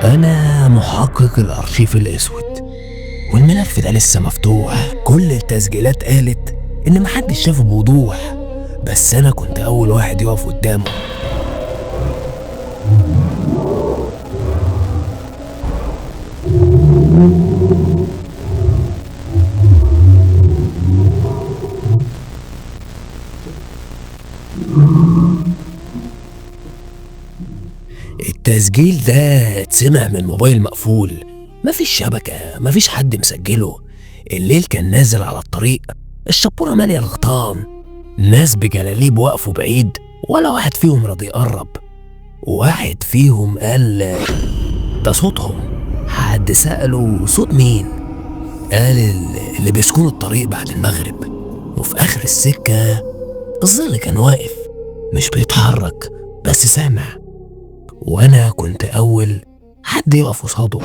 أنا محقق الأرشيف الأسود، والملف ده لسه مفتوح. كل التسجيلات قالت إن محدش شافه بوضوح، بس أنا كنت أول واحد يقف قدامه. التسجيل ده اتسمع من موبايل مقفول، مفيش شبكة، مفيش حد مسجله. الليل كان نازل على الطريق، الشبورة مالية الغطام، ناس بجلاليب وقفوا بعيد ولا واحد فيهم راضي يقرب. واحد فيهم قال ده صوتهم. حد سأله صوت مين؟ قال اللي بيسكنوا الطريق بعد المغرب، وفي آخر السكة الظل كان واقف مش بيتحرك بس سامع، وأنا كنت أول حد يقف قصاده.